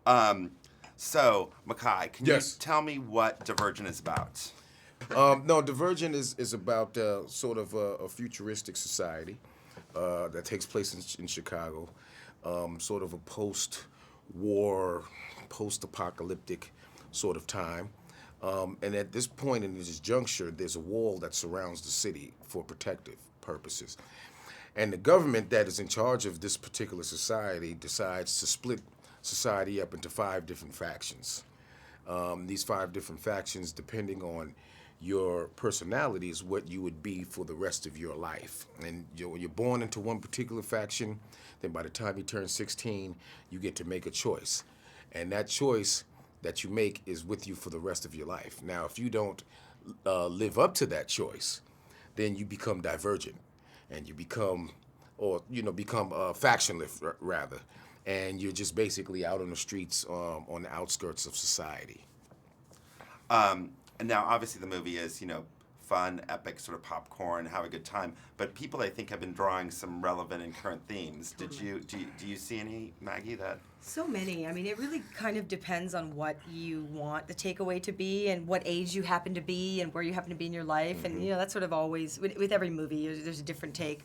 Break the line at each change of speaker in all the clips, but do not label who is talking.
Um, so, Makai, can you
Yes.
tell me what Divergent is about?
No, Divergent is about sort of a futuristic society that takes place in Chicago, sort of a post-war, post-apocalyptic sort of time. And at this point in this juncture, there's a wall that surrounds the city for protective purposes. And the government that is in charge of this particular society decides to split society up into five different factions. These five different factions, depending on your personality, is what you would be for the rest of your life. And you're born into one particular faction, then by the time you turn 16, you get to make a choice. And that choice that you make is with you for the rest of your life. Now, if you don't live up to that choice, then you become divergent, and you become, become factionless rather, and you're just basically out on the streets, on the outskirts of society.
And now, obviously, the movie is, fun, epic, sort of popcorn, have a good time. But people, I think, have been drawing some relevant and current themes.
Totally.
Do you see any, Maggie, that?
So many. I mean, it really kind of depends on what you want the takeaway to be and what age you happen to be and where you happen to be in your life. And, that's sort of always, with every movie, there's a different take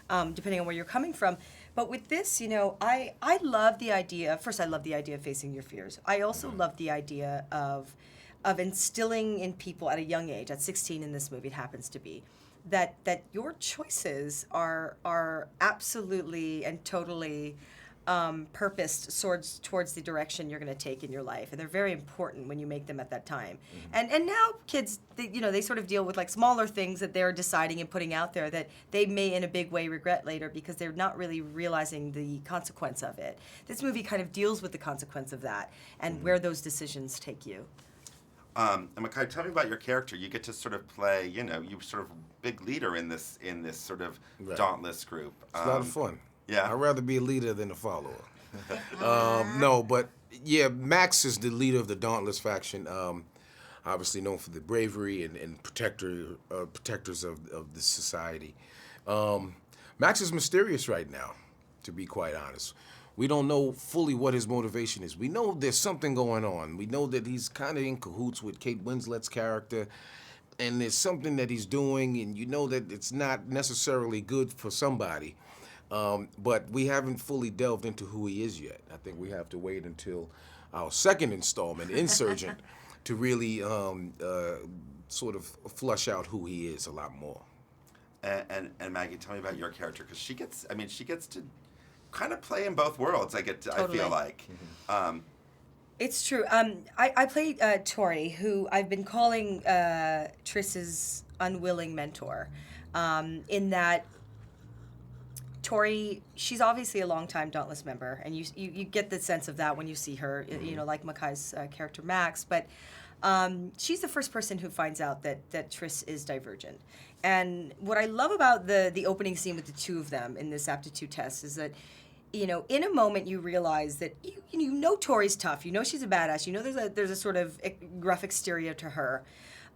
depending on where you're coming from. But with this, I love the idea. First, I love the idea of facing your fears. I also love the idea of instilling in people at a young age, at 16 in this movie it happens to be, that your choices are absolutely and totally purposed towards the direction you're going to take in your life, and they're very important when you make them at that time. And now kids, they sort of deal with like smaller things that they're deciding and putting out there that they may in a big way regret later because they're not really realizing the consequence of it. This movie kind of deals with the consequence of that and where those decisions take you.
And Makai, tell me about your character. You get to sort of play, you sort of big leader in this sort of dauntless group.
It's a lot of fun.
Yeah.
I'd rather be a leader than a follower. No, but yeah, Max is the leader of the Dauntless faction. Obviously known for the bravery and protectors of the society. Max is mysterious right now, to be quite honest. We don't know fully what his motivation is. We know there's something going on. We know that he's kind of in cahoots with Kate Winslet's character, and there's something that he's doing, and you know that it's not necessarily good for somebody. But we haven't fully delved into who he is yet. I think we have to wait until our second installment, Insurgent, to really sort of flush out who he is a lot more.
And Maggie, tell me about your character, because she gets to kind of play in both worlds.
Totally.
I feel like.
It's true. I play Tori, who I've been calling Triss's unwilling mentor, in that Tori, she's obviously a longtime Dauntless member, and you get the sense of that when you see her, like Makai's character Max, but she's the first person who finds out that Triss is divergent. And what I love about the opening scene with the two of them in this aptitude test is that, in a moment you realize that you know Tori's tough, she's a badass, there's a sort of gruff exterior to her,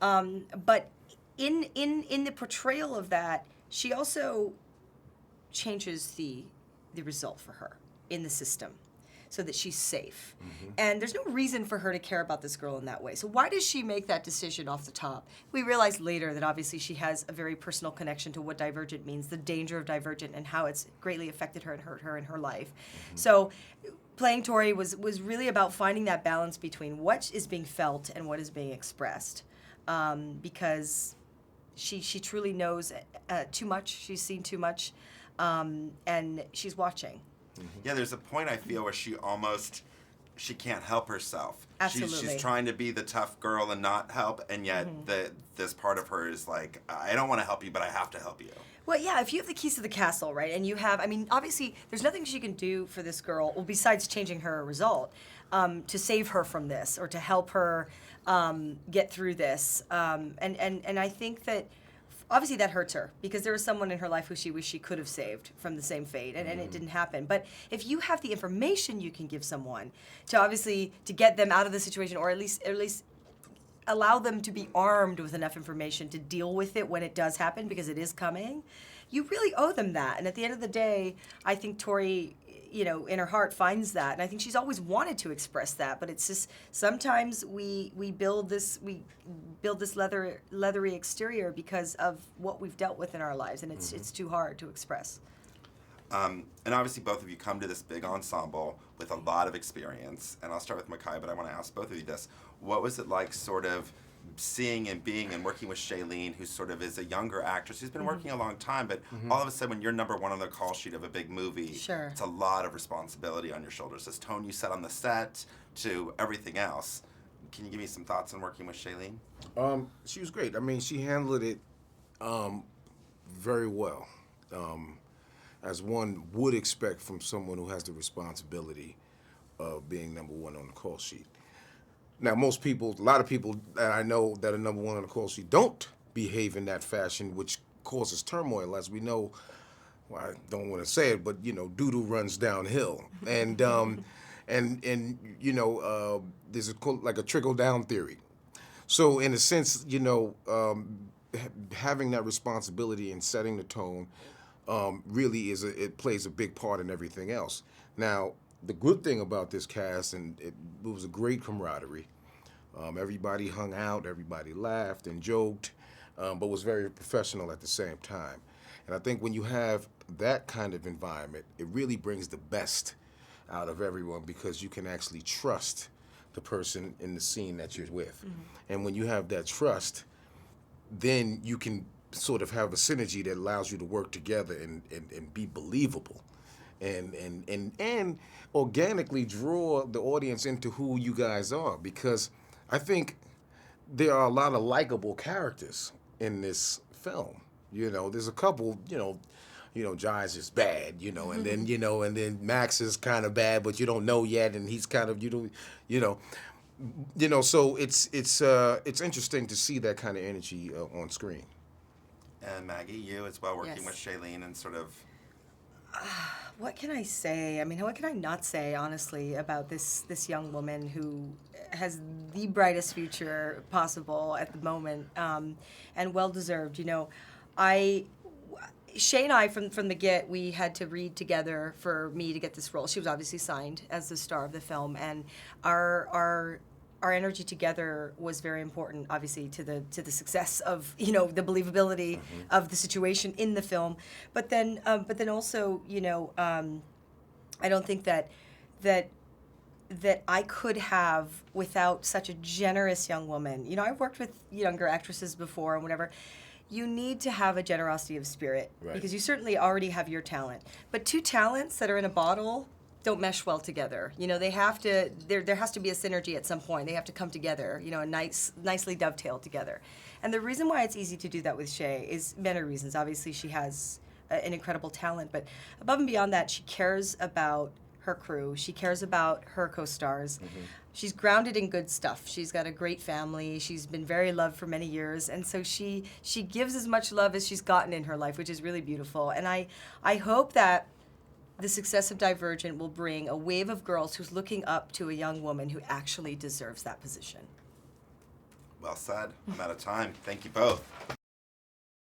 but in the portrayal of that, she also changes the result for her in the system so that she's safe. And there's no reason for her to care about this girl in that way. So why does she make that decision off the top? We realize later that obviously she has a very personal connection to what Divergent means, the danger of Divergent, and how it's greatly affected her and hurt her in her life. So playing Tori was really about finding that balance between what is being felt and what is being expressed, because she truly knows too much. She's seen too much, and she's watching.
Yeah, there's a point I feel where she can't help herself.
Absolutely.
She's trying to be the tough girl and not help, and yet this part of her is like, I don't want to help you, but I have to help you.
Well, yeah, if you have the keys to the castle, right, and you have, obviously, there's nothing she can do for this girl, well, besides changing her result, to save her from this or to help her get through this. And I think that obviously that hurts her because there was someone in her life who she wished she could have saved from the same fate, and it didn't happen. But if you have the information you can give someone to get them out of the situation, or at least allow them to be armed with enough information to deal with it when it does happen, because it is coming, you really owe them that. And at the end of the day, I think Tori in her heart finds that, and I think she's always wanted to express that, but it's just sometimes we build this leathery exterior because of what we've dealt with in our lives, and it's too hard to express.
And obviously both of you come to this big ensemble with a lot of experience, and I'll start with Mehki, but I want to ask both of you this. What was it like sort of seeing and being and working with Shailene, who sort of is a younger actress who's been working a long time, but all of a sudden when you're number one on the call sheet of a big movie,
Sure.
it's a lot of responsibility on your shoulders. This tone you set on the set to everything else. Can you give me some thoughts on working with Shailene?
She was great. I mean, she handled it very well, as one would expect from someone who has the responsibility of being number one on the call sheet. Now, a lot of people that I know that are number one on the call sheet don't behave in that fashion, which causes turmoil, as we know. Well, I don't want to say it, but doo-doo runs downhill, and there's like a trickle-down theory. So, in a sense, having that responsibility and setting the tone really it plays a big part in everything else. Now, the good thing about this cast, and it was a great camaraderie. Everybody hung out, everybody laughed and joked, but was very professional at the same time. And I think when you have that kind of environment, it really brings the best out of everyone because you can actually trust the person in the scene that you're with. And when you have that trust, then you can sort of have a synergy that allows you to work together and be believable. And organically draw the audience into who you guys are, because I think there are a lot of likable characters in this film. There's a couple, Giles is bad, and then Max is kind of bad, but you don't know yet, and he's kind of, so it's interesting to see that kind of energy on screen.
And Maggie, you as well, working
Yes.
with Shailene and sort of...
What can I say? I mean, what can I not say, honestly, about this young woman who has the brightest future possible at the moment, and well-deserved. Shay and I, from the get, we had to read together for me to get this role. She was obviously signed as the star of the film, and our energy together was very important, obviously, to the success of the believability of the situation in the film. But then also, I don't think that I could have without such a generous young woman. I've worked with younger actresses before and whatever. You need to have a generosity of spirit,
Right.
because you certainly already have your talent. But two talents that are in a bottle don't mesh well together. They have to. There has to be a synergy at some point. They have to come together. And nicely dovetail together. And the reason why it's easy to do that with Shay is many reasons. Obviously, she has an incredible talent, but above and beyond that, she cares about her crew. She cares about her co-stars. She's grounded in good stuff. She's got a great family. She's been very loved for many years, and so she gives as much love as she's gotten in her life, which is really beautiful. And I hope that the success of Divergent will bring a wave of girls who's looking up to a young woman who actually deserves that position.
Well said. I'm out of time. Thank you both.